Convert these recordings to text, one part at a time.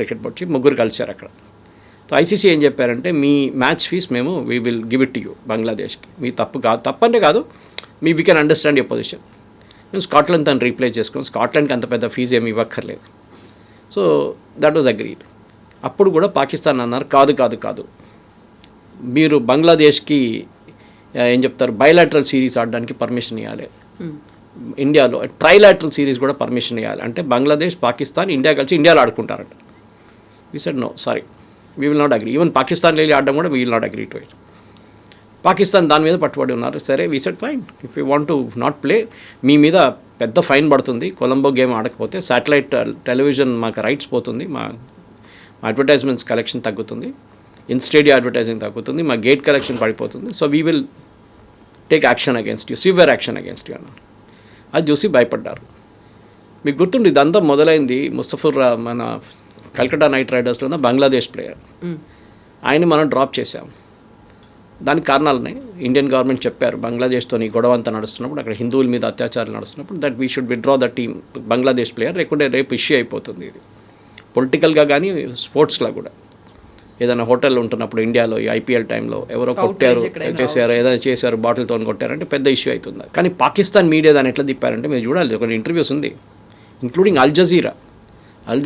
Cricket board chief ముగ్గురు కలిశారు అక్కడ. సో ఐసీసీ ఏం చెప్పారంటే మీ మ్యాచ్ ఫీస్ మేము we will give it to you బంగ్లాదేశ్కి, మీ తప్పంటే కాదు, we can understand your position. మేము స్కాట్లాండ్ తను రీప్లేస్ చేసుకున్నాం, స్కాట్లాండ్కి అంత పెద్ద ఫీజు ఏమి ఇవ్వక్కర్లేదు. So that was agreed. అప్పుడు కూడా పాకిస్తాన్ అన్నారు కాదు మీరు బంగ్లాదేశ్కి ఏం చెప్తారు బైలాటరల్ సిరీస్ ఆడడానికి పర్మిషన్ ఇవ్వాలి, ఇండియాలో ట్రైలాటరల్ సిరీస్ కూడా పర్మిషన్ ఇవ్వాలి. అంటే బంగ్లాదేశ్, పాకిస్తాన్, ఇండియా కలిసి ఇండియాలో ఆడుకుంటారంట. We said no, sorry, we will not agree. Even Pakistan వెళ్ళి ఆడడం కూడా we will not agree to it. Pakistan దాని మీద పట్టుబడి ఉన్నారు. సరే, we said fine, if you want to not play, మీ మీద పెద్ద ఫైన్ పడుతుంది కొలంబో గేమ్ ఆడకపోతే, శాటిలైట్ టెలివిజన్ మాకు రైట్స్ పోతుంది, మా అడ్వర్టైజ్మెంట్స్ కలెక్షన్ తగ్గుతుంది, ఇన్ స్టేడియం అడ్వర్టైజింగ్ తగ్గుతుంది, మా గేట్ కలెక్షన్ పడిపోతుంది. So we will take action against you, severe action against you అన్నారు. అది చూసి భయపడ్డారు. మీకు గుర్తుండి ఇదంతా మొదలైంది ముస్తఫర్ మన కల్కటా నైట్ రైడర్స్లో ఉన్న బంగ్లాదేశ్ ప్లేయర్, ఆయన్ని మనం డ్రాప్ చేసాం. దానికి కారణాలనే ఇండియన్ గవర్నమెంట్ చెప్పారు బంగ్లాదేశ్తో ఈ గొడవ అంతా నడుస్తున్నప్పుడు, అక్కడ హిందువుల మీద అత్యాచారాలు నడుస్తున్నప్పుడు, that we should withdraw the team Bangladesh player, లేకుంటే రేపు ఇష్యూ అయిపోతుంది. ఇది పొలిటికల్గా కానీ స్పోర్ట్స్లో కూడా. ఏదైనా హోటల్ ఉంటున్నప్పుడు ఇండియాలో ఈ ఐపీఎల్ టైంలో ఎవరో కొట్టారు, చేశారు, ఏదైనా చేశారు, బాటిల్తో కొట్టారంటే పెద్ద ఇష్యూ అవుతుంది. కానీ పాకిస్తాన్ మీడియా దాన్ని ఎట్లా తిప్పారంటే మీరు చూడాలి, కొన్ని ఇంటర్వ్యూస్ ఉంది, ఇంక్లూడింగ్ అల్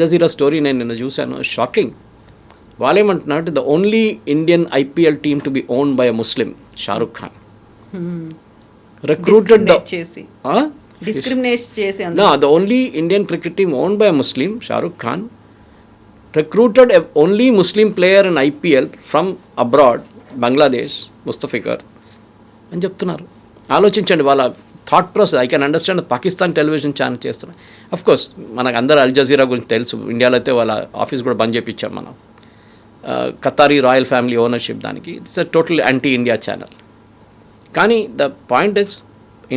జజీరా స్టోరీ నేను నిన్న చూశాను, షాకింగ్. వాళ్ళేమంటున్నారు, the only Indian IPL team to be own by a Muslim, Shahrukh Khan recruited the only Indian cricket team own by a Muslim, Shahrukh Khan recruited a only Muslim player in IPL from abroad, Bangladesh, Mustafiqar అని చెప్తున్నారు. ఆలోచించండి వాళ్ళ thought process. I can understand. Pakistan television channel చేస్తున్నాయి. Of course మనకు అందరూ Al Jazeera గురించి తెలుసు, ఇండియాలో అయితే వాళ్ళ ఆఫీస్ కూడా బంద్ చేయించాం మనం. ఖతారీ రాయల్ ఫ్యామిలీ ఓనర్షిప్ దానికి. It's a total anti India channel. కానీ the point is,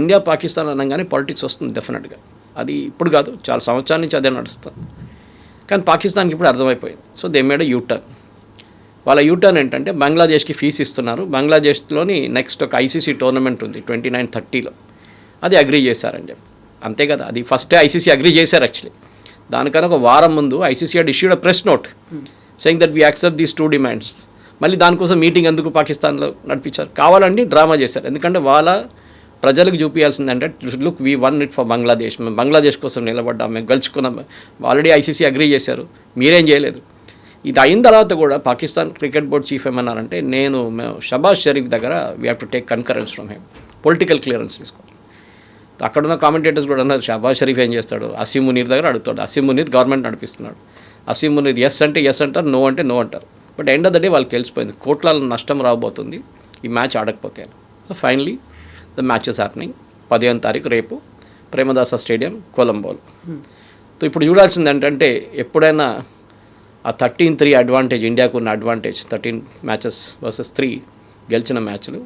India Pakistan అనగానే పాలిటిక్స్ వస్తుంది డెఫినెట్గా. అది ఇప్పుడు కాదు, చాలా సంవత్సరాల నుంచి అదే నడుస్తుంది. కానీ పాకిస్తాన్కి ఇప్పుడు అర్థమైపోయింది. So they made U turn. వాళ్ళ యూటర్న్ ఏంటంటే బంగ్లాదేశ్కి ఫీజు ఇస్తున్నారు, బంగ్లాదేశ్లోని నెక్స్ట్ ఒక ఐసీసీ టోర్నమెంట్ ఉంది 29-30లో, అది అగ్రీ చేశారని చెప్పి. అంతే కదా, అది ఫస్టే ఐసీసీ అగ్రీ చేశారు యాక్చువల్లీ. దానికన్నా ఒక వారం ముందు ICC had issued a press note saying that we accept these two demands. మళ్ళీ దానికోసం మీటింగ్ ఎందుకు పాకిస్తాన్లో నడిపించారు? కావాలండి డ్రామా చేశారు. ఎందుకంటే వాళ్ళ ప్రజలకు చూపించాల్సిందంటే, look we won it for Bangladesh, మేము బంగ్లాదేశ్ కోసం నిలబడ్డాం, మేము గెలుచుకున్నాం, ఆల్రెడీ ఐసీసీ అగ్రీ చేశారు, మీరేం చేయలేదు. ఇది అయిన తర్వాత కూడా పాకిస్తాన్ క్రికెట్ బోర్డ్ చీఫ్ ఏమన్నారంటే, మేము షబాజ్ షరీఫ్ దగ్గర we have to take concurrence from him, political clearance తీసుకోవాలి. అక్కడున్న కామెంటేటర్స్ కూడా అన్నారు, షబాజ్ షరీఫ్ ఏం చేస్తాడు, అసీం మునీర్ దగ్గర అడుగుతాడు. అసీం మునీర్ గవర్నమెంట్ నడిపిస్తున్నాడు, అసీం మునీర్ ఎస్ అంటే ఎస్ అంటారు, నో అంటే నో అంటారు. But end of the day వాళ్ళకి తెలిసిపోయింది కోట్ల నష్టం రాబోతుంది ఈ మ్యాచ్ ఆడకపోతే. So finally the match is happening 15వ తారీఖు రేపు ప్రేమదాస స్టేడియం కొలంబోలో. సో ఇప్పుడు చూడాల్సింది ఏంటంటే, ఎప్పుడైనా ఆ 13-3 అడ్వాంటేజ్, ఇండియాకు ఉన్న అడ్వాంటేజ్ 13 మ్యాచెస్ వర్సెస్ 3 గెలిచిన మ్యాచ్లు,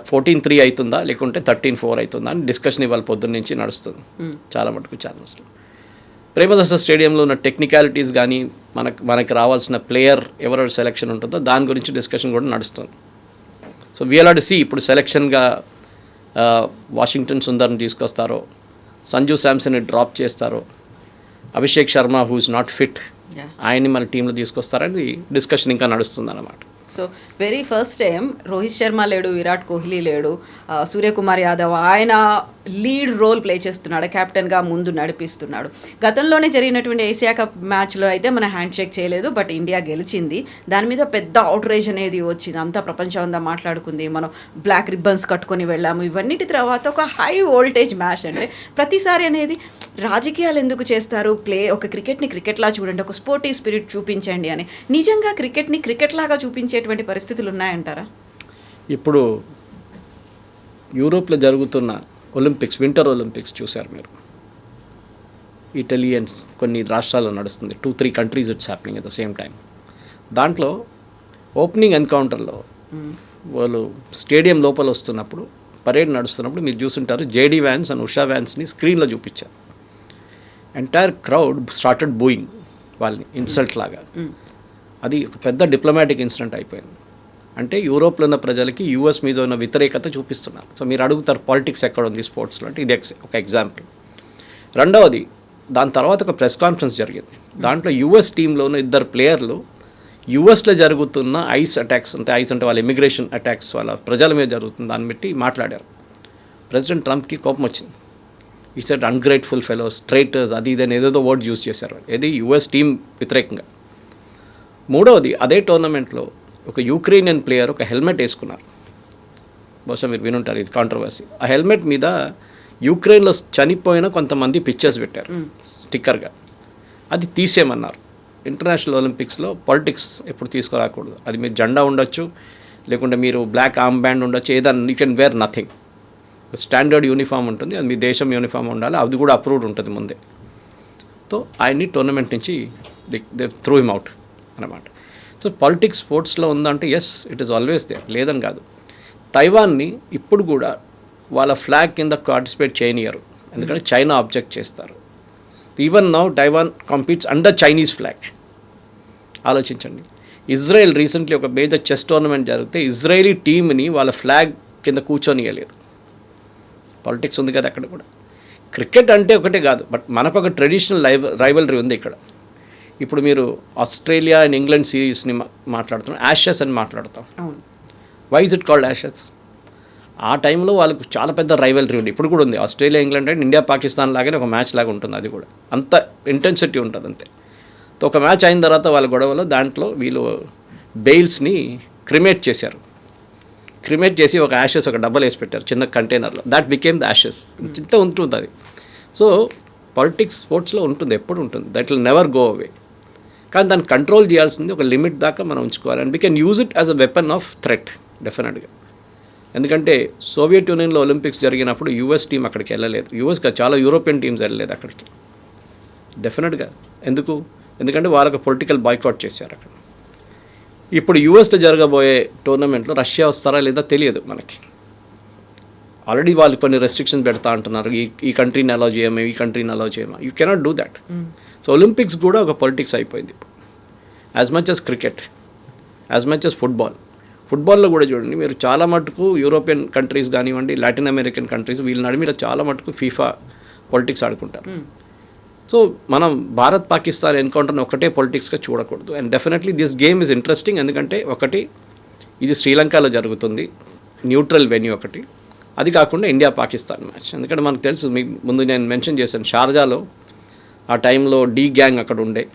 14-3 అవుతుందా లేకుంటే 13-4 అవుతుందా అని డిస్కషన్ ఇవాళ పొద్దున్న నుంచి నడుస్తుంది చాలా మటుకు ఛానల్స్లో. ప్రేమదాస స్టేడియంలో ఉన్న టెక్నికాలిటీస్ కానీ, మనకి రావాల్సిన ప్లేయర్ ఎవరెవరు సెలెక్షన్ ఉంటుందో దాని గురించి డిస్కషన్ కూడా నడుస్తుంది. సో వీఆర్ టు సీ ఇప్పుడు సెలెక్షన్గా వాషింగ్టన్ సుందర్ని తీసుకొస్తారో, సంజు శాంసన్ని డ్రాప్ చేస్తారో, Abhishek Sharma who is not fit ఆయన్ని మన టీంలో తీసుకొస్తారని డిస్కషన్ ఇంకా నడుస్తుంది అన్నమాట. So very first time Rohit Sharma లేడు, విరాట్ కోహ్లీ లేడు, సూర్యకుమార్ యాదవ్ ఆయన లీడ్ రోల్ ప్లే చేస్తున్నాడు, కెప్టెన్గా ముందు నడిపిస్తున్నాడు. గతంలోనే జరిగినటువంటి ఏషియా కప్ మ్యాచ్లో అయితే మన హ్యాండ్ షేక్ చేయలేదు, బట్ ఇండియా గెలిచింది. దాని మీద పెద్ద అవుట్రేజ్ అనేది వచ్చింది, అంతా ప్రపంచం అంతా మాట్లాడుకుంది, మనం బ్లాక్ రిబ్బన్స్ కట్టుకొని వెళ్ళాము. ఇవన్నిటి తర్వాత ఒక హై వోల్టేజ్ మ్యాచ్. అంటే ప్రతిసారి అనేది రాజకీయాలు ఎందుకు చేస్తారు, ఒక క్రికెట్ని క్రికెట్లా చూడండి, ఒక స్పోర్టివ్ స్పిరిట్ చూపించండి అని. నిజంగా క్రికెట్ని క్రికెట్ లాగా చూపించేటువంటి పరిస్థితులు ఉన్నాయంటారా? ఇప్పుడు యూరోప్లో జరుగుతున్న ఒలింపిక్స్, వింటర్ ఒలింపిక్స్ చూశారు మీరు, ఇటలీ అండ్ కొన్ని రాష్ట్రాల్లో నడుస్తుంది, 2-3 countries it's happening at the same time. దాంట్లో ఓపెనింగ్ ఎన్కౌంటర్లో వాళ్ళు స్టేడియం లోపల వస్తున్నప్పుడు, పరేడ్ నడుస్తున్నప్పుడు మీరు చూస్తుంటారు, జేడీ వ్యాన్స్ అండ్ ఉషా వ్యాన్స్ని స్క్రీన్లో చూపించారు. ఎంటైర్ క్రౌడ్ స్టార్టెడ్ బూయింగ్ వాళ్ళని, ఇన్సల్ట్ లాగా. అది ఒక పెద్ద డిప్లొమాటిక్ ఇన్సిడెంట్ అయిపోయింది. అంటే యూరోప్లో ఉన్న ప్రజలకి యూఎస్ మీద ఉన్న వ్యతిరేకత చూపిస్తున్నారు. సో మీరు అడుగుతారు పాలిటిక్స్ ఎక్కడ ఉంది స్పోర్ట్స్లో అంటే, ఇది ఒక ఎగ్జాంపుల్. రెండవది, దాని తర్వాత ఒక ప్రెస్ కాన్ఫరెన్స్ జరిగింది. దాంట్లో యుఎస్ టీంలో ఉన్న 2 ప్లేయర్లు యుఎస్లో జరుగుతున్న ఐస్ అటాక్స్, అంటే ఐస్ అంటే వాళ్ళ ఇమిగ్రేషన్ అటాక్స్ వాళ్ళ ప్రజల మీద జరుగుతుంది దాన్ని బట్టి మాట్లాడారు. ప్రెసిడెంట్ ట్రంప్కి కోపం వచ్చింది. ఈ సెట్ అన్గ్రేట్ఫుల్ ఫెలోస్, ట్రైటర్స్, అది ఇదని ఏదేదో వర్డ్ యూజ్ చేశారు. ఇది యుఎస్ టీం వ్యతిరేకంగా. మూడవది, అదే టోర్నమెంట్లో ఒక యుక్రెయినియన్ ప్లేయర్ ఒక హెల్మెట్ వేసుకున్నారు. బహుశా మీరు వినుంటారు, ఇది కాంట్రవర్సీ. ఆ హెల్మెట్ మీద యుక్రెయిన్లో చనిపోయిన కొంతమంది పిక్చర్స్ పెట్టారు స్టిక్కర్గా. అది తీసేయమన్నారు. ఇంటర్నేషనల్ ఒలింపిక్స్లో పాలిటిక్స్ ఎప్పుడు తీసుకురాకూడదు. అది మీరు జెండా ఉండొచ్చు, లేకుంటే మీరు బ్లాక్ ఆర్మ్ బ్యాండ్ ఉండొచ్చు, ఏదన్నా you can wear nothing. Standard uniform ఉంటుంది, అది మీ దేశం యూనిఫామ్ ఉండాలి, అది కూడా అప్రూవ్డ్ ఉంటుంది ముందే. సో ఆయన్ని టోర్నమెంట్ నుంచి దే త్రూ హిమ్ అవుట్ అన్నమాట. సో పాలిటిక్స్ స్పోర్ట్స్లో ఉందంటే yes, it is always there, లేదని కాదు. తైవాన్ని ఇప్పుడు కూడా వాళ్ళ ఫ్లాగ్ కింద పార్టిసిపేట్ చేయనియరు, ఎందుకంటే చైనా ఆబ్జెక్ట్ చేస్తారు. Even now Taiwan competes under Chinese flag. ఆలోచించండి. ఇజ్రాయెల్ రీసెంట్లీ ఒక మేజర్ చెస్ టోర్నమెంట్ జరిగితే ఇజ్రాయేలీ టీమ్ని వాళ్ళ ఫ్లాగ్ కింద కూర్చొనియలేదు. పాలిటిక్స్ ఉంది కదా అక్కడ కూడా. క్రికెట్ అంటే ఒకటే కాదు, బట్ మనకు ఒక ట్రెడిషనల్ రైవలరీ ఉంది ఇక్కడ. ఇప్పుడు మీరు ఆస్ట్రేలియా అండ్ ఇంగ్లాండ్ సిరీస్ని మాట్లాడుతున్నాం, యాషెస్ అని మాట్లాడతాం. Why is it called Ashes? ఆ టైంలో వాళ్ళకు చాలా పెద్ద రైవలరీ ఉంది, ఇప్పుడు కూడా ఉంది. ఆస్ట్రేలియా ఇంగ్లాండ్ అంటే ఇండియా పాకిస్తాన్ లాగానే ఒక మ్యాచ్ లాగా ఉంటుంది, అది కూడా అంత ఇంటెన్సిటీ ఉంటుంది అంతే. సో ఒక మ్యాచ్ అయిన తర్వాత వాళ్ళ గొడవలో దాంట్లో వీళ్ళు బెయిల్స్ని క్రిమేట్ చేశారు. క్రిమేట్ చేసి ఒక యాషెస్ ఒక డబ్బలు వేసి పెట్టారు చిన్న కంటైనర్లో. That became the Ashes. ఇంత ఉంటుంది అది. సో పాలిటిక్స్ స్పోర్ట్స్లో ఉంటుంది, ఎప్పుడు ఉంటుంది. That will never go away. కానీ దాన్ని కంట్రోల్ చేయాల్సింది ఒక లిమిట్ దాకా మనం ఉంచుకోవాలి. And we can use it as a weapon of threat డెఫినెట్గా. ఎందుకంటే సోవియట్ యూనియన్లో ఒలింపిక్స్ జరిగినప్పుడు యుఎస్ టీం అక్కడికి వెళ్ళలేదు. యుఎస్గా చాలా యూరోపియన్ టీమ్స్ వెళ్ళలేదు అక్కడికి డెఫినెట్గా. ఎందుకంటే వాళ్ళకి పొలిటికల్ బాయ్కాట్ చేశారు అక్కడ. ఇప్పుడు యూఎస్లో జరగబోయే టోర్నమెంట్లో రష్యా వస్తారా లేదా తెలియదు మనకి. ఆల్రెడీ వాళ్ళు కొన్ని రెస్ట్రిక్షన్స్ పెడతా అంటున్నారు, ఈ కంట్రీని అలౌ చేయమే, ఈ కంట్రీని అలౌ చేయమా. You cannot do that. So Olympics కూడా ఒక పొలిటిక్స్ అయిపోయింది ఇప్పుడు. As much as cricket, as much as ఫుట్బాల్లో కూడా చూడండి మీరు, చాలా మటుకు యూరోపియన్ కంట్రీస్ కానివ్వండి, లాటిన్ అమెరికన్ కంట్రీస్, వీళ్ళ నడిమిలో చాలా మటుకు ఫీఫా పొలిటిక్స్ ఆడుకుంటారు. సో మనం భారత్ పాకిస్తాన్ ఎన్కౌంటర్ని ఒకటే పొలిటిక్స్గా చూడకూడదు. And definitely this game is interesting, ఎందుకంటే ఒకటి ఇది శ్రీలంకలో జరుగుతుంది, న్యూట్రల్ వెన్యూ ఒకటి. అది కాకుండా ఇండియా పాకిస్తాన్ మ్యాచ్. ఎందుకంటే మనకు తెలుసు, మీ ముందు నేను మెన్షన్ చేశాను, షార్జాలో ఆ టైంలో డీ గ్యాంగ్ అక్కడ ఉండే,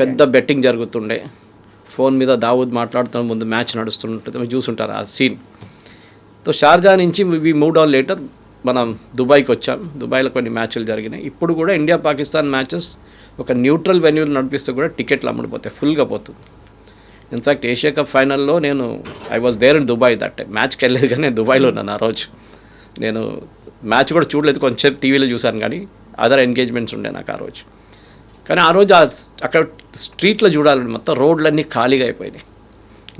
పెద్ద బెట్టింగ్ జరుగుతుండే, ఫోన్ మీద దావూద్ మాట్లాడుతున్న ముందు మ్యాచ్ నడుస్తుంటుంది, మీరు చూసుంటారు ఆ సీన్. సో షార్జా నుంచి వి మూవ్ డౌన్ లేటర్ మనం దుబాయ్కి వచ్చాం. దుబాయ్లో కొన్ని మ్యాచ్లు జరిగినాయి. ఇప్పుడు కూడా ఇండియా పాకిస్తాన్ మ్యాచెస్ ఒక న్యూట్రల్ వెన్యూలు నడిపిస్తే కూడా టికెట్లు అమ్ముడిపోతాయి, ఫుల్గా పోతుంది. ఇన్ఫ్యాక్ట్ ఏషియా కప్ ఫైనల్లో I was there in Dubai that time. మ్యాచ్కి వెళ్ళలేదు కానీ నేను దుబాయ్లో ఉన్నాను ఆ రోజు. నేను మ్యాచ్ కూడా చూడలేదు, కొంచెం టీవీలో చూశాను, కానీ అదర్ ఎంగేజ్మెంట్స్ ఉండే నాకు ఆ రోజు. కానీ ఆ రోజు అక్కడ స్ట్రీట్లో చూడాలండి, మొత్తం రోడ్లన్నీ ఖాళీగా అయిపోయినాయి,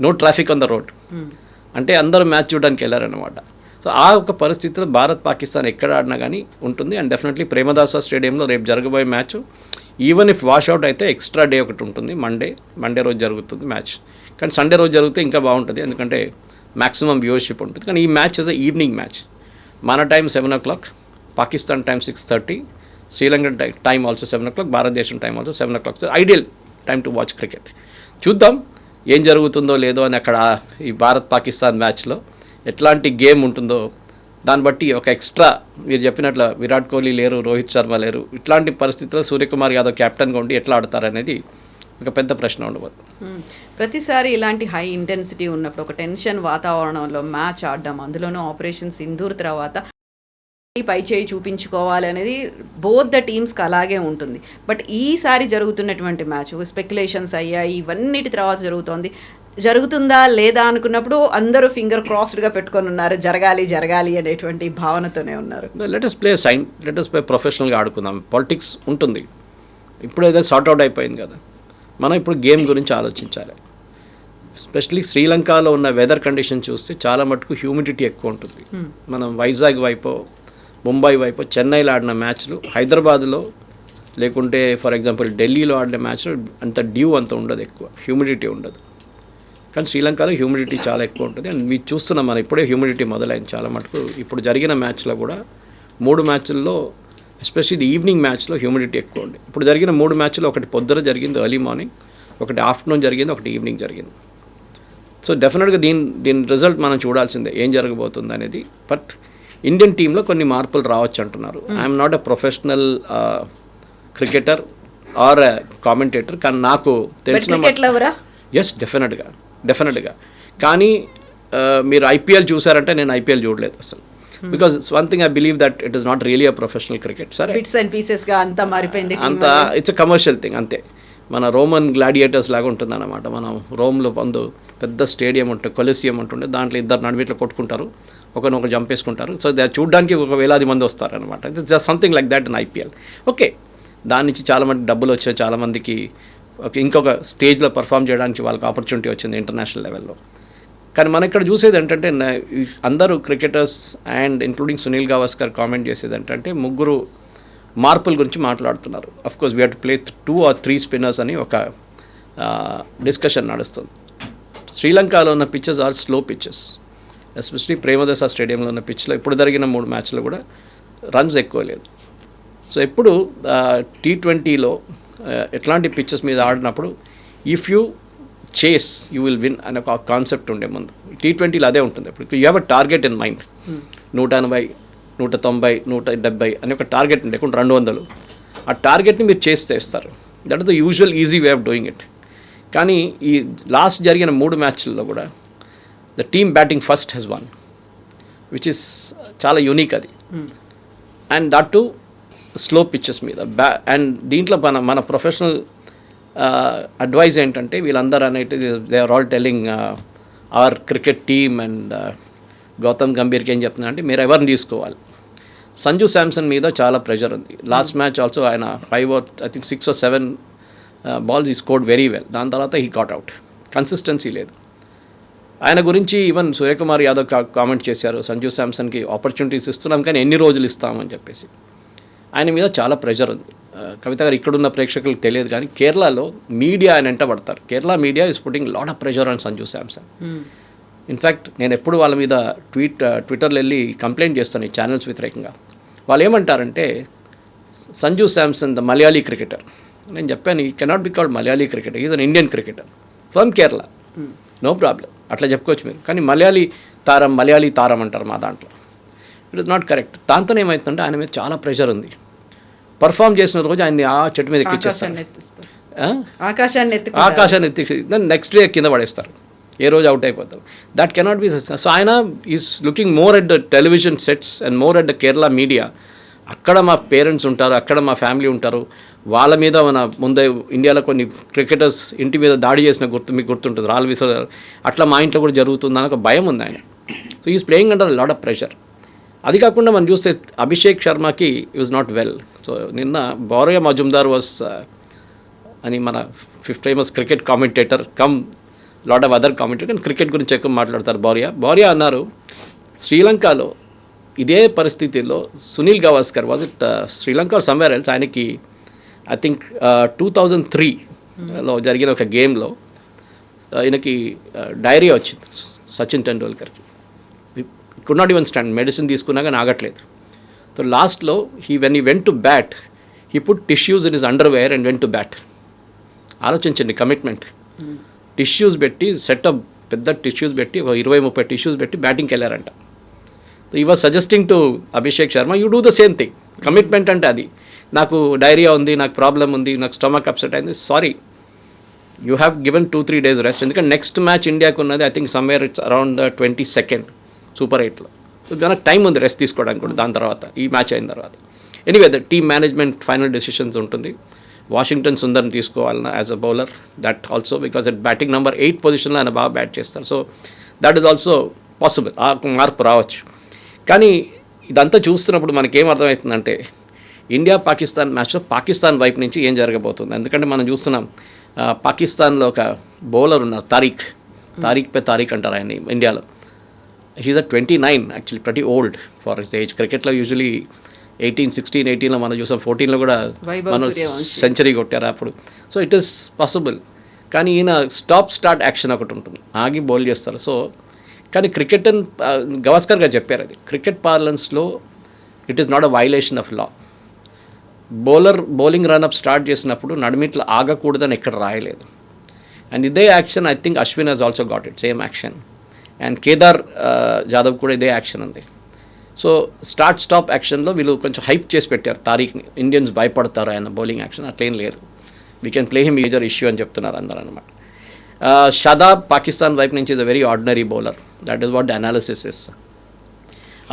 no traffic on the road. అంటే అందరూ మ్యాచ్ చూడడానికి వెళ్ళారనమాట. సో ఆ ఒక పరిస్థితిలో భారత్ పాకిస్తాన్ ఎక్కడ ఆడినా కానీ ఉంటుంది. అండ్ డెఫినెట్లీ ప్రేమదాస స్టేడియంలో రేపు జరగబోయే మ్యాచ్, ఈవెన్ ఇఫ్ వాష్అవుట్ అయితే ఎక్స్ట్రా డే ఒకటి ఉంటుంది, మండే రోజు జరుగుతుంది మ్యాచ్. కానీ సండే రోజు జరిగితే ఇంకా బాగుంటుంది, ఎందుకంటే మ్యాక్సిమం వ్యూవర్షిప్ ఉంటుంది. కానీ ఈ మ్యాచ్ ఇస్ ఈవినింగ్ మ్యాచ్. మన time 7 o'clock, Pakistan time 6:30, Sri Lanka time also 7 o'clock, భారతదేశం time also 7 o'clock. So ideal time to watch cricket. చూద్దాం ఏం జరుగుతుందో లేదో అని అక్కడ ఈ భారత్ పాకిస్తాన్ మ్యాచ్లో ఎట్లాంటి గేమ్ ఉంటుందో దాన్ని బట్టి ఒక ఎక్స్ట్రా, మీరు చెప్పినట్లు విరాట్ కోహ్లీ లేరు, రోహిత్ శర్మ లేరు, ఇట్లాంటి పరిస్థితుల్లో సూర్యకుమార్ యాదవ్ కెప్టెన్గా ఉండి ఎట్లా ఆడతారనేది ఒక పెద్ద ప్రశ్న ఉండబోదు. ప్రతిసారి ఇలాంటి హై ఇంటెన్సిటీ ఉన్నప్పుడు, ఒక టెన్షన్ వాతావరణంలో మ్యాచ్ ఆడడం, అందులోనూ ఆపరేషన్ సింధూర్ తర్వాత పై చేయి చూపించుకోవాలి అనేది బోత్ ద టీమ్స్కి అలాగే ఉంటుంది. బట్ ఈసారి జరుగుతున్నటువంటి మ్యాచ్ స్పెక్యులేషన్స్ అయ్యాయి, ఇవన్నిటి తర్వాత జరుగుతుందా లేదా అనుకున్నప్పుడు అందరూ ఫింగర్ క్రాస్డ్గా పెట్టుకొని ఉన్నారు, జరగాలి అనేటువంటి భావనతోనే ఉన్నారు. లెట్ us ప్లే ప్రొఫెషనల్గా ఆడుకుందాం. పాలిటిక్స్ ఉంటుంది, ఇప్పుడు ఏదో సార్ట్అవుట్ అయిపోయింది కదా, మనం ఇప్పుడు గేమ్ గురించి ఆలోచించాలి. ఎస్పెషలీ శ్రీలంకలో ఉన్న వెదర్ కండిషన్ చూస్తే చాలా మటుకు హ్యూమిడిటీ ఎక్కువ ఉంటుంది. మనం వైజాగ్ వైపు, ముంబై వైపు, చెన్నైలో ఆడిన మ్యాచ్లు, హైదరాబాద్లో లేకుంటే ఫర్ ఎగ్జాంపుల్ ఢిల్లీలో ఆడిన మ్యాచ్లు అంత డ్యూ అంత ఉండదు, ఎక్కువ హ్యూమిడిటీ ఉండదు. కానీ శ్రీలంకలో హ్యూమిడిటీ చాలా ఎక్కువ ఉంటుంది. అండ్ మీరు చూస్తున్నాం మనం ఇప్పుడే హ్యూమిడిటీ మొదలైంది చాలా మటుకు. ఇప్పుడు జరిగిన మ్యాచ్లో కూడా 3 మ్యాచ్ల్లో ఎస్పెషల్లీ ఇది ఈవినింగ్ మ్యాచ్లో హ్యూమిడిటీ ఎక్కువ ఉంది. ఇప్పుడు జరిగిన 3 మ్యాచ్లో ఒకటి పొద్దున జరిగింది ఎర్లీ మార్నింగ్, ఒకటి ఆఫ్టర్నూన్ జరిగింది, ఒకటి ఈవినింగ్ జరిగింది. సో డెఫినెట్గా దీని రిజల్ట్ మనం చూడాల్సిందే ఏం జరగబోతుంది అనేది. బట్ ఇండియన్ టీంలో కొన్ని మార్పులు రావచ్చు అంటున్నారు. I'm not a professional cricketer or commentator, కానీ నాకు తెలిసిన ఎస్ డెఫినెట్గా. కానీ మీరు ఐపీఎల్ చూసారంటే నేను ఐపీఎల్ చూడలేదు అసలు. Because one thing I believe that it is not really a professional cricket. సరే, బిట్స్ అండ్ పీసెస్గా అంతా మారిపోయింది, అంతా ఇట్స్ అ కమర్షియల్ థింగ్ అంతే. మన రోమన్ గ్లాడియేటర్స్ లాగా ఉంటుందన్నమాట. మనం రోమ్లో పెద్ద స్టేడియం ఉంటుంది, కొలిసియం ఉంటుండే, దాంట్లో ఇద్దరు నడిమిట్లో కొట్టుకుంటారు, ఒకరినొకరు జంపేసుకుంటారు. సో చూడడానికి 1,000 మంది వస్తారనమాట. It's just something like that in IPL. Okay, దాని నుంచి చాలామంది డబ్బులు వచ్చాయి, చాలామందికి ఇంకొక స్టేజ్లో పర్ఫామ్ చేయడానికి వాళ్ళకి ఆపర్చునిటీ వచ్చింది ఇంటర్నేషనల్ లెవెల్లో. కానీ మనం ఇక్కడ చూసేది ఏంటంటే అందరూ cricketers and including Sunil Gavaskar comment చేసేది ఏంటంటే ముగ్గురు మార్పుల గురించి మాట్లాడుతున్నారు. Of course we have to play 2 or 3 spinners అని ఒక డిస్కషన్ నడుస్తుంది. శ్రీలంకలో ఉన్న pitches are slow pitches, especially Premadasa స్టేడియంలో ఉన్న పిచ్లో ఇప్పుడు జరిగిన 3 మ్యాచ్లో కూడా రన్స్ ఎక్కువ లేదు. సో ఇప్పుడు T20లో ఎట్లాంటి పిచ్చెస్ మీద ఆడినప్పుడు ఇఫ్ యూ చేస్ యూ విల్ విన్ అనే ఒక కాన్సెప్ట్ ఉండే ముందు. T20లో అదే ఉంటుంది. ఇప్పుడు you have a target in mind. 180, 190, 170 అనే ఒక టార్గెట్ ఉండే, 200. ఆ టార్గెట్ని మీరు చేస్తారు. That is the usual easy way of doing it. కానీ ఈ లాస్ట్ జరిగిన 3 మ్యాచ్ల్లో కూడా the team batting first has won, which is చాలా యూనిక్ అది. And that to slow pitches మీద. అండ్ దీంట్లో మన ప్రొఫెషనల్ అడ్వైజ్ ఏంటంటే వీళ్ళందరూ అనేది they are all telling our cricket team and Gautam గంభీర్కి ఏం చెప్తున్నా అంటే మీరు ఎవరిని తీసుకోవాలి. సంజు శాంసన్ మీద చాలా ప్రెషర్ ఉంది. లాస్ట్ మ్యాచ్ ఆల్సో ఆయన 5 or I think 6 or 7 balls he scored very well. దాని తర్వాత హీ గాట్ అవుట్. కన్సిస్టెన్సీ లేదు. ఆయన గురించి ఈవెన్ సూర్యకుమార్ యాదవ్ కామెంట్ చేశారు, సంజు శాంసన్కి ఆపర్చునిటీస్ ఇస్తున్నాం కానీ ఎన్ని రోజులు ఇస్తామని చెప్పేసి. ఆయన మీద చాలా ప్రెషర్ ఉంది. కవిత గారు ఇక్కడున్న ప్రేక్షకులకు తెలియదు కానీ కేరళలో మీడియా ఆయన వెంట పడతారు. Kerala media is putting lot of pressure on Sanju Samson. In fact నేను ఎప్పుడు వాళ్ళ మీద ట్విట్టర్లో వెళ్ళి కంప్లైంట్ చేస్తాను ఈ ఛానల్స్ వ్యతిరేకంగా. వాళ్ళు ఏమంటారంటే సంజు శాంసన్ ద మలయాళీ క్రికెటర్. నేను చెప్పాను he cannot be called Malayali cricketer, is an Indian cricketer from Kerala, no problem, అట్లా చెప్పుకోవచ్చు మీరు. కానీ మలయాళీ తారం అంటారు మా దాంట్లో. It is not correct. దాంతో ఏమవుతుందంటే ఆయన మీద చాలా ప్రెషర్ ఉంది. పర్ఫామ్ చేసిన రోజు ఆయన్ని ఆ చెట్టు మీద ఎక్కిచ్చేస్తారు, ఆకాశాన్ని ఎత్తి దాన్ని నెక్స్ట్ డే కింద పడేస్తారు, ఏ రోజు అవుట్ అయిపోతారు. That cannot be. సో ఆయన is looking more at the television sets and more at the Kerala media. అక్కడ మా పేరెంట్స్ ఉంటారు, అక్కడ మా ఫ్యామిలీ ఉంటారు, వాళ్ళ మీద మన ముందే ఇండియాలో కొన్ని క్రికెటర్స్ ఇంటి మీద దాడి చేసిన మీకు గుర్తుంటుంది, రాళ్ళు విసరారు, అట్లా మా ఇంట్లో కూడా జరుగుతుందని ఒక భయం ఉంది ఆయన. So is playing under lot of pressure. అది కాకుండా మనం చూస్తే అభిషేక్ శర్మకి ఈజ్ నాట్ వెల్. సో నిన్న బౌరియా మజుందార్ వాస్ అని మన famous cricket commentator come lot of other commentator కానీ క్రికెట్ గురించి ఎక్కువ మాట్లాడతారు. బౌరియా అన్నారు శ్రీలంకలో ఇదే పరిస్థితిలో Sunil Gavaskar was it Sri Lanka or somewhere else, ఆయనకి ఐ థింక్ 2003లో జరిగిన ఒక గేమ్లో ఆయనకి డైరియా వచ్చింది సచిన్ టెండూల్కర్కి. Could not even stand, medicine తీసుకున్నా కానీ ఆగట్లేదు. సో లాస్ట్లో when he went to bat he put tissues in his underwear and went to bat. ఆలోచించండి కమిట్మెంట్. టిష్యూస్ పెట్టి సెటప్ పెద్ద టిష్యూస్ పెట్టి ఒక 20-30 టిష్యూస్ పెట్టి బ్యాటింగ్కి వెళ్ళారంట. సో ఈ was suggesting to Abhishek Sharma you do the same thing. Commitment అంటే అది. నాకు డైరియా ఉంది, నాకు ప్రాబ్లం ఉంది, నాకు స్టమక్ అప్సెట్ అయింది, sorry you have given 2-3 days rest. ఎందుకంటే నెక్స్ట్ మ్యాచ్ ఇండియాకు ఉన్నది I think somewhere it's around the 22nd Super 8లో. సో దానికి టైం ఉంది రెస్ట్ తీసుకోవడానికి కూడా దాని తర్వాత, ఈ మ్యాచ్ అయిన తర్వాత. Anyway the team management final decisions ఉంటుంది. వాషింగ్టన్ సుందర్ని తీసుకోవాలన్నా as a bowler, that also because at batting number 8 పొజిషన్లో ఆయన బాగా బ్యాట్ చేస్తారు. So that is also possible, ఆ మార్పు రావచ్చు. కానీ ఇదంతా చూస్తున్నప్పుడు మనకేం అర్థమవుతుందంటే ఇండియా పాకిస్తాన్ మ్యాచ్లో పాకిస్తాన్ వైపు నుంచి ఏం జరగబోతుంది. ఎందుకంటే మనం చూస్తున్నాం పాకిస్తాన్లో ఒక బౌలర్ ఉన్నారు తారీక్ అంటారు ఆయన ఇండియాలో. హీజ్ అ 29 యాక్చువల్లీ, ప్రతి ఓల్డ్ ఫర్ హిస్ ఏజ్. క్రికెట్లో యూజువలీ 18-16-18లో మనం చూసాం, 14లో కూడా మనం సెంచరీ కొట్టారు అప్పుడు. So it is possible. కానీ ఈయన స్టార్ట్ యాక్షన్ ఒకటి ఉంటుంది, ఆగి బౌల్ చేస్తారు. సో కానీ క్రికెట్ అని గవాస్కర్ గారు చెప్పారు, అది క్రికెట్ పార్లెన్స్లో it is not a violation of law. Bowling run up start చేసినప్పుడు నడిమిట్ల ఆగకూడదని ఎక్కడ రాయలేదు. అండ్ ఇదే action I think Ashwin has also got it, same action. And Kedar Jadhav కూడా ఇదే యాక్షన్ ఉంది. సో స్టార్ట్ స్టాప్ యాక్షన్లో వీళ్ళు కొంచెం హైప్ చేసి పెట్టారు తారీఖ్ని, ఇండియన్స్ భయపడతారు ఆయన బౌలింగ్ యాక్షన్, అట్లేం లేదు. We can play him major issue అని చెప్తున్నారు అందరూ అనమాట. షదాబ్ పాకిస్తాన్ వైపు నుంచి is a very ordinary bowler, that is what the analysis is.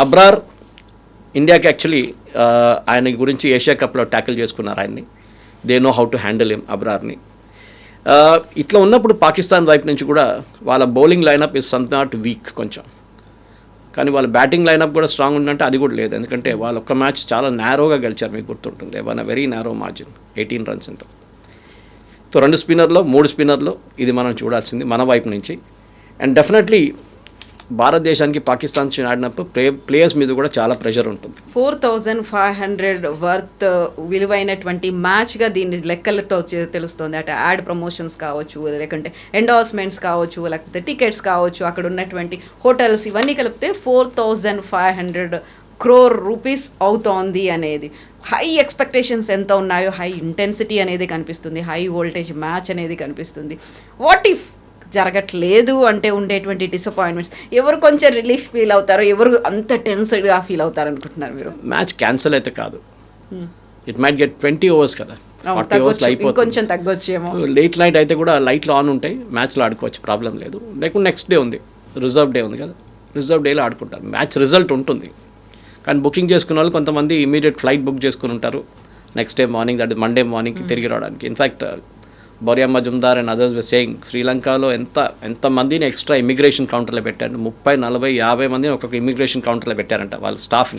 Abrar ఇండియాకి యాక్చువల్లీ ఆయన గురించి ఏషియా కప్లో ట్యాకిల్ చేసుకున్నారు ఆయన్ని, they know how to handle him అబ్రార్ని. ఇట్లా ఉన్నప్పుడు పాకిస్తాన్ వైపు నుంచి కూడా వాళ్ళ bowling lineup is some not weak కొంచెం, కానీ వాళ్ళ బ్యాటింగ్ లైనప్ కూడా స్ట్రాంగ్ ఉందంటే అది కూడా లేదు. ఎందుకంటే వాళ్ళు ఒక్క మ్యాచ్ చాలా నేరోగా గెలిచారు, మీకు గుర్తుంటుంది, one a very narrow margin 18 runs ఇంత. సో 2 స్పిన్నర్లో 3 స్పిన్నర్లో ఇది మనం చూడాల్సింది మన వైపు నుంచి. అండ్ డెఫినెట్లీ భారతదేశానికి పాకిస్తాన్ ఆడినప్పుడు ప్లేయర్స్ మీద కూడా చాలా ప్రెషర్ ఉంటుంది. 4,500 వర్త్ విలువైనటువంటి మ్యాచ్గా దీన్ని లెక్కలతో తెలుస్తుంది. అంటే యాడ్ ప్రమోషన్స్ కావచ్చు, లేకుంటే ఎండార్స్మెంట్స్ కావచ్చు, లేకపోతే టికెట్స్ కావచ్చు, అక్కడ ఉన్నటువంటి హోటల్స్ ఇవన్నీ కలిపితే 4,500 crore rupees అవుతోంది అనేది. హై ఎక్స్పెక్టేషన్స్ ఎంత ఉన్నాయో, హై ఇంటెన్సిటీ అనేది కనిపిస్తుంది, హై వోల్టేజ్ మ్యాచ్ అనేది కనిపిస్తుంది. వాట్ ఇఫ్ జరగట్లేదు అంటే ఉండేటువంటి డిసప్పాయింట్మెంట్స్, ఎవరు కొంచెం రిలీఫ్ ఫీల్ అవుతారో, ఎవరు అంత టెన్స్డ్గా ఫీల్ అవుతారు అనుకుంటున్నారు మీరు? మ్యాచ్ క్యాన్సిల్ అయితే కాదు, ఇట్ మైట్ గెట్ 20 overs కదా, 40 overs అయిపోతుంది, కొంచెం తగ్గొచ్చేమో. లేట్ నైట్ అయితే కూడా లైట్లు ఆన్ ఉంటాయి, మ్యాచ్లో ఆడుకోవచ్చు, ప్రాబ్లం లేదు. లేకుంటే నెక్స్ట్ డే ఉంది, రిజర్వ్ డే ఉంది కదా, రిజర్వ్ డేలో ఆడుకుంటారు, మ్యాచ్ రిజల్ట్ ఉంటుంది. కానీ బుకింగ్ చేసుకున్న వాళ్ళు కొంతమంది ఇమీడియట్ ఫ్లైట్ బుక్ చేసుకుని ఉంటారు next day morning, that Monday మార్నింగ్కి తిరిగి రావడానికి. In fact Boria Majumdar and others were saying శ్రీలంకలో ఎంతమందిని ఎక్స్ట్రా ఇమిగ్రేషన్ కౌంటర్లో పెట్టారు, 30, 40, 50 మందిని ఒక్కొక్క ఇమిగ్రేషన్ కౌంటర్లో పెట్టారంట వాళ్ళ స్టాఫ్ని.